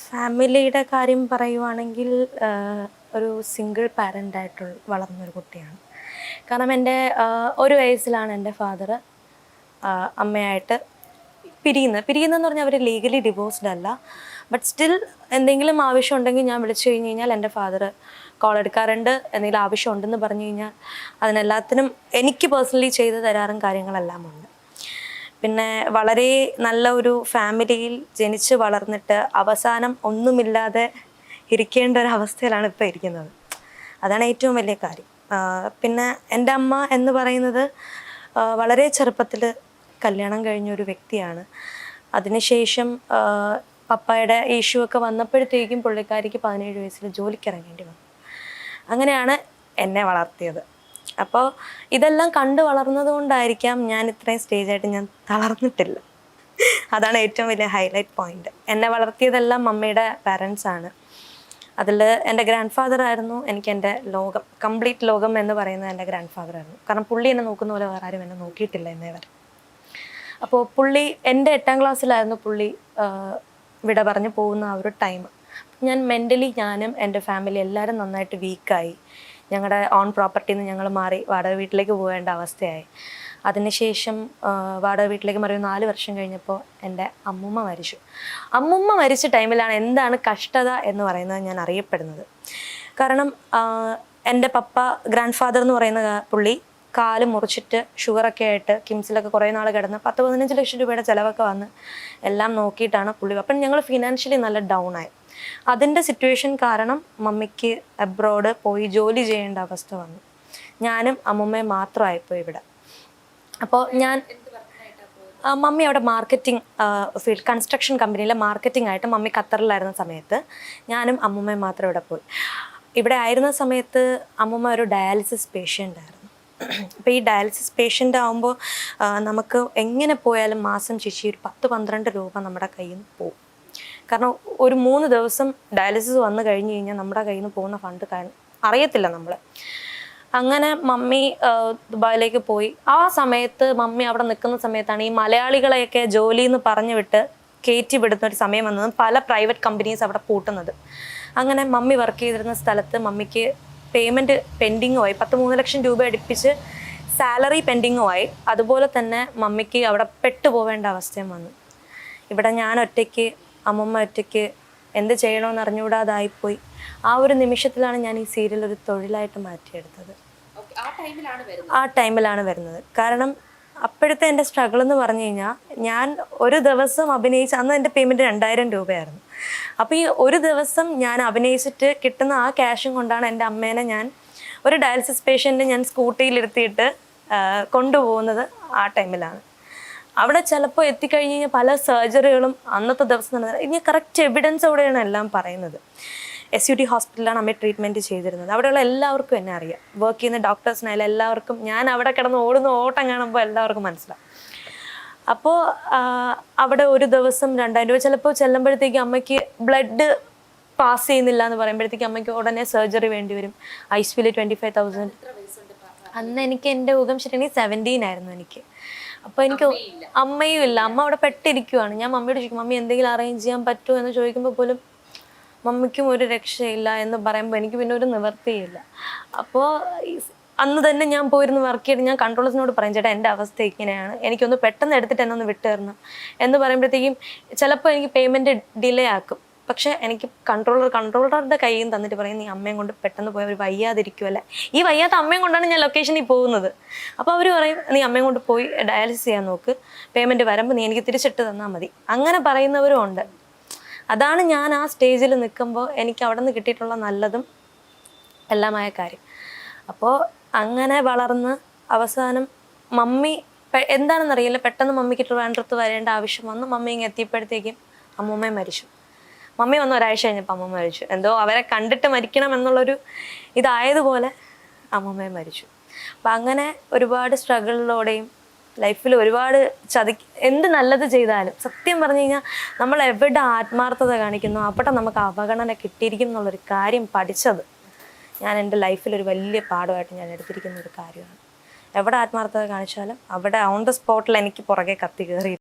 ഫാമിലിയുടെ കാര്യം പറയുവാണെങ്കിൽ ഒരു സിംഗിൾ പാരൻ്റായിട്ട് വളർന്നൊരു കുട്ടിയാണ്. കാരണം എൻ്റെ 1 വയസ്സിലാണ് എൻ്റെ ഫാദർ അമ്മയായിട്ട് പിരിയുന്നതെന്ന് പറഞ്ഞാൽ അവർ ലീഗലി ഡിവോഴ്സ്ഡ് അല്ല. ബട്ട് സ്റ്റിൽ എന്തെങ്കിലും ആവശ്യം ഉണ്ടെങ്കിൽ ഞാൻ വിളിച്ചു കഴിഞ്ഞ് കഴിഞ്ഞാൽ എൻ്റെ ഫാദർ കോൾ എടുക്കാറുണ്ട്. എന്തെങ്കിലും ആവശ്യം ഉണ്ടെന്ന് പറഞ്ഞു കഴിഞ്ഞാൽ അതിനെല്ലാത്തിനും എനിക്ക് പേഴ്സണലി ചെയ്തു തരാറും കാര്യങ്ങളെല്ലാം ഉണ്ട്. പിന്നെ വളരെ നല്ല ഒരു ഫാമിലിയിൽ ജനിച്ച് വളർന്നിട്ട് അവസാനം ഒന്നുമില്ലാതെ ഇരിക്കേണ്ട ഒരു അവസ്ഥയിലാണ് ഇപ്പോൾ ഇരിക്കുന്നത്. അതാണ് ഏറ്റവും വലിയ കാര്യം. പിന്നെ എൻ്റെ അമ്മ എന്ന് പറയുന്നത് വളരെ ചെറുപ്പത്തിൽ കല്യാണം കഴിഞ്ഞൊരു വ്യക്തിയാണ്. അതിനുശേഷം പപ്പായുടെ ഇഷ്യൂ ഒക്കെ വന്നപ്പോഴത്തേക്കും പുള്ളിക്കാരിക്ക് 17 വയസ്സിൽ ജോലിക്ക് ഇറങ്ങേണ്ടി വന്നു. അങ്ങനെയാണ് എന്നെ വളർത്തിയത്. അപ്പോൾ ഇതെല്ലാം കണ്ടു വളർന്നത് കൊണ്ടായിരിക്കാം ഞാൻ ഇത്രയും സ്റ്റേജായിട്ട് ഞാൻ തളർന്നിട്ടില്ല. അതാണ് ഏറ്റവും വലിയ ഹൈലൈറ്റ് പോയിന്റ്. എന്നെ വളർത്തിയതെല്ലാം മമ്മിയുടെ പാരൻസാണ്. അതിൽ എൻ്റെ ഗ്രാൻഡ് ഫാദർ ആയിരുന്നു എനിക്ക് എൻ്റെ ലോകം, കംപ്ലീറ്റ് ലോകം എന്ന് പറയുന്നത് എൻ്റെ ഗ്രാൻഡ് ഫാദർ ആയിരുന്നു. കാരണം പുള്ളി എന്നെ നോക്കുന്ന പോലെ വേറെ ആരും എന്നെ നോക്കിയിട്ടില്ല എന്നേ വരെ. അപ്പോൾ പുള്ളി എൻ്റെ 8ാം ക്ലാസ്സിലായിരുന്നു പുള്ളി വിട പറഞ്ഞ് പോകുന്ന ആ ഒരു ടൈം. ഞാൻ മെൻ്റലി ഞാനും എൻ്റെ ഫാമിലി എല്ലാവരും നന്നായിട്ട് വീക്കായി. ഞങ്ങളുടെ ഓൺ പ്രോപ്പർട്ടിയിൽ നിന്ന് ഞങ്ങൾ മാറി വാടക വീട്ടിലേക്ക് പോകേണ്ട അവസ്ഥയായി. അതിനുശേഷം വാടക വീട്ടിലേക്ക് മാറി 4 വർഷം കഴിഞ്ഞപ്പോൾ എൻ്റെ അമ്മുമ്മ മരിച്ചു. അമ്മുമ്മ മരിച്ച ടൈമിലാണ് എന്താണ് കഷ്ടത എന്ന് പറയുന്നത് ഞാൻ അറിയപ്പെടുന്നത്. കാരണം എൻ്റെ പപ്പ ഗ്രാൻഡ് ഫാദർ എന്ന് പറയുന്ന പുള്ളി കാല് മുറിച്ചിട്ട് ഷുഗറൊക്കെ ആയിട്ട് കിംസിലൊക്കെ കുറേ നാൾ കിടന്ന് 10-15 ലക്ഷം രൂപയുടെ ചിലവൊക്കെ വന്ന് എല്ലാം നോക്കിയിട്ടാണ് പുള്ളി. അപ്പം ഞങ്ങൾ ഫിനാൻഷ്യലി നല്ല ഡൗൺ ആയി. അതിൻ്റെ സിറ്റുവേഷൻ കാരണം മമ്മിക്ക് അബ്രോഡ് പോയി ജോലി ചെയ്യേണ്ട അവസ്ഥ വന്നു. ഞാനും അമ്മുമ്മയും മാത്രമായിപ്പോയി ഇവിടെ. അപ്പോൾ മമ്മി അവിടെ മാർക്കറ്റിംഗ് ഫീൽഡ് കൺസ്ട്രക്ഷൻ കമ്പനിയിലെ മാർക്കറ്റിംഗ് ആയിട്ട് മമ്മി ഖത്തറിലായിരുന്ന സമയത്ത് ഞാനും അമ്മുമ്മയും മാത്രം ഇവിടെ പോയി. ഇവിടെ ആയിരുന്ന സമയത്ത് അമ്മുമ്മ ഒരു ഡയാലിസിസ് പേഷ്യൻ്റ് ആയിരുന്നു. അപ്പോൾ ഈ ഡയാലിസിസ് പേഷ്യൻ്റ് ആകുമ്പോൾ നമുക്ക് എങ്ങനെ പോയാലും മാസം ചേച്ചി ഒരു 10-12 രൂപ നമ്മുടെ കയ്യിൽ നിന്ന് പോകും. കാരണം ഒരു 3 ദിവസം ഡയാലിസിസ് വന്നു കഴിഞ്ഞ് കഴിഞ്ഞാൽ നമ്മുടെ കയ്യിൽ നിന്ന് പോകുന്ന ഫണ്ട് അറിയത്തില്ല നമ്മൾ. അങ്ങനെ മമ്മി ദുബായിലേക്ക് പോയി. ആ സമയത്ത് മമ്മി അവിടെ നിൽക്കുന്ന സമയത്താണ് ഈ മലയാളികളെയൊക്കെ ജോലിയെന്ന് പറഞ്ഞു വിട്ട് കയറ്റി വിടുന്ന ഒരു സമയം വന്നതും പല പ്രൈവറ്റ് കമ്പനീസ് അവിടെ പൂട്ടുന്നത്. അങ്ങനെ മമ്മി വർക്ക് ചെയ്തിരുന്ന സ്ഥലത്ത് മമ്മിക്ക് പേയ്മെൻറ്റ് പെൻഡിങ്ങുമായി 13 ലക്ഷം രൂപ അടുപ്പിച്ച് സാലറി പെൻഡിങ്ങുമായി. അതുപോലെ തന്നെ മമ്മിക്ക് അവിടെ പെട്ടുപോവേണ്ട അവസ്ഥയും വന്നു. ഇവിടെ ഞാൻ ഒറ്റയ്ക്ക് അമ്മമ്മ ഒറ്റയ്ക്ക് എന്ത് ചെയ്യണമെന്ന് അറിഞ്ഞുകൂടാതായിപ്പോയി. ആ ഒരു നിമിഷത്തിലാണ് ഞാൻ ഈ സീരിയൽ ഒരു തൊഴിലായിട്ട് മാറ്റിയെടുത്തത്. ആ ടൈമിലാണ് വരുന്നത്. കാരണം അപ്പോഴത്തെ എൻ്റെ സ്ട്രഗിൾ എന്ന് പറഞ്ഞു കഴിഞ്ഞാൽ ഞാൻ ഒരു ദിവസം അഭിനയിച്ച് അന്ന് എൻ്റെ പേയ്മെൻറ്റ് 2000 രൂപയായിരുന്നു. അപ്പോൾ ഈ ഒരു ദിവസം ഞാൻ അഭിനയിച്ചിട്ട് കിട്ടുന്ന ആ ക്യാഷും കൊണ്ടാണ് എൻ്റെ അമ്മേനെ ഞാൻ ഒരു ഡയാലിസിസ് പേഷ്യൻറ്റ് ഞാൻ സ്കൂട്ടിയിലിരുത്തിയിട്ട് കൊണ്ടുപോകുന്നത്. ആ ടൈമിലാണ് അവിടെ ചിലപ്പോൾ എത്തിക്കഴിഞ്ഞ് കഴിഞ്ഞാൽ പല സർജറികളും അന്നത്തെ ദിവസം നടന്നത്. ഇനി കറക്റ്റ് എവിഡൻസോടെയാണ് എല്ലാം പറയുന്നത്. SUT ഹോസ്പിറ്റലിലാണ് അമ്മ ട്രീറ്റ്മെൻറ്റ് ചെയ്തിരുന്നത്. അവിടെയുള്ള എല്ലാവർക്കും എന്നെ അറിയാം. വർക്ക് ചെയ്യുന്ന ഡോക്ടേഴ്സിനായാലും എല്ലാവർക്കും ഞാൻ അവിടെ കിടന്ന് ഓടുന്ന ഓട്ടം കാണുമ്പോൾ എല്ലാവർക്കും മനസ്സിലാവും. അപ്പോൾ അവിടെ ഒരു ദിവസം 2000 രൂപ ചിലപ്പോൾ ചെല്ലുമ്പോഴത്തേക്ക് അമ്മയ്ക്ക് ബ്ലഡ് പാസ് ചെയ്യുന്നില്ല എന്ന് പറയുമ്പോഴത്തേക്ക് അമ്മയ്ക്ക് ഉടനെ സർജറി വേണ്ടി വരും. ICUവിൽ 25,000. അന്ന് എനിക്ക് എൻ്റെ ഊഹം ശരിയാണെങ്കിൽ 17 ആയിരുന്നു എനിക്ക്. അപ്പോൾ എനിക്ക് അമ്മയും ഇല്ല. അമ്മ അവിടെ പെട്ടിരിക്കുവാണ്. ഞാൻ മമ്മിയോട് ചോദിക്കും, മമ്മി എന്തെങ്കിലും അറേഞ്ച് ചെയ്യാൻ പറ്റുമോ എന്ന് ചോദിക്കുമ്പോൾ പോലും മമ്മിക്കും ഒരു രക്ഷയില്ല എന്ന് പറയുമ്പോൾ എനിക്ക് പിന്നെ ഒരു നിവർത്തിയില്ല. അപ്പോൾ അന്ന് തന്നെ ഞാൻ പോയിരുന്ന് വർക്ക് ചെയ്ത് ഞാൻ കൺട്രോളേഴ്സിനോട് പറയും, ചേട്ടാ എൻ്റെ അവസ്ഥ ഇങ്ങനെയാണ്, എനിക്കൊന്ന് പെട്ടെന്ന് എടുത്തിട്ട് എന്നെ ഒന്ന് വിട്ടു തരണം എന്ന് പറയുമ്പോഴത്തേക്കും ചിലപ്പോൾ എനിക്ക് പേയ്മെൻറ്റ് ഡിലേ ആക്കും. പക്ഷേ എനിക്ക് കൺട്രോളറുടെ കയ്യിൽ നിന്ന് തന്നിട്ട് പറയും, നീ അമ്മയും കൊണ്ട് പെട്ടെന്ന് പോയി അവർ വയ്യാതിരിക്കുമല്ലേ. ഈ വയ്യാത്ത അമ്മയും കൊണ്ടാണ് ഞാൻ ലൊക്കേഷനിൽ പോകുന്നത്. അപ്പോൾ അവർ പറയും, നീ അമ്മയും കൊണ്ട് പോയി ഡയാലിസിസ് ചെയ്യാൻ നോക്ക്, പേയ്മെൻറ്റ് വരുമ്പോൾ നീ എനിക്ക് തിരിച്ചിട്ട് തന്നാൽ മതി. അങ്ങനെ പറയുന്നവരും ഉണ്ട്. അതാണ് ഞാൻ ആ സ്റ്റേജിൽ നിൽക്കുമ്പോൾ എനിക്ക് അവിടെ നിന്ന് കിട്ടിയിട്ടുള്ള നല്ലതും എല്ലാമായ കാര്യം. അപ്പോൾ അങ്ങനെ വളർന്ന് അവസാനം മമ്മി എന്താണെന്നറിയില്ല, പെട്ടെന്ന് മമ്മിക്ക് ട്രിവാൻഡ്രത്ത് വരേണ്ട ആവശ്യം വന്നു. മമ്മി ഇങ്ങനെ എത്തിയപ്പോഴത്തേക്കും അമ്മൂമ്മയും മരിച്ചു. മമ്മി വന്ന് ഒരാഴ്ച കഴിഞ്ഞപ്പോൾ അമ്മൂമ്മ മരിച്ചു. എന്തോ അവരെ കണ്ടിട്ട് മരിക്കണം എന്നുള്ളൊരു ഇതായതുപോലെ അമ്മൂമ്മയും മരിച്ചു. അപ്പം അങ്ങനെ ഒരുപാട് സ്ട്രഗിളിലൂടെയും ലൈഫിൽ ഒരുപാട് എന്ത് നല്ലത് ചെയ്താലും സത്യം പറഞ്ഞു കഴിഞ്ഞാൽ നമ്മൾ എവിടെ ആത്മാർത്ഥത കാണിക്കുന്നു അവിടെ നമുക്ക് അവഗണന കിട്ടിയിരിക്കും എന്നുള്ളൊരു കാര്യം പഠിച്ചത് ഞാൻ എൻ്റെ ലൈഫിലൊരു വലിയ പാഠമായിട്ട് ഞാൻ എടുത്തിരിക്കുന്ന ഒരു കാര്യമാണ്. എവിടെ ആത്മാർത്ഥത കാണിച്ചാലും അവിടെ ഓൺ ദ സ്പോട്ടിൽ എനിക്ക് പുറകെ കത്തി കയറിയിട്ടുണ്ട്.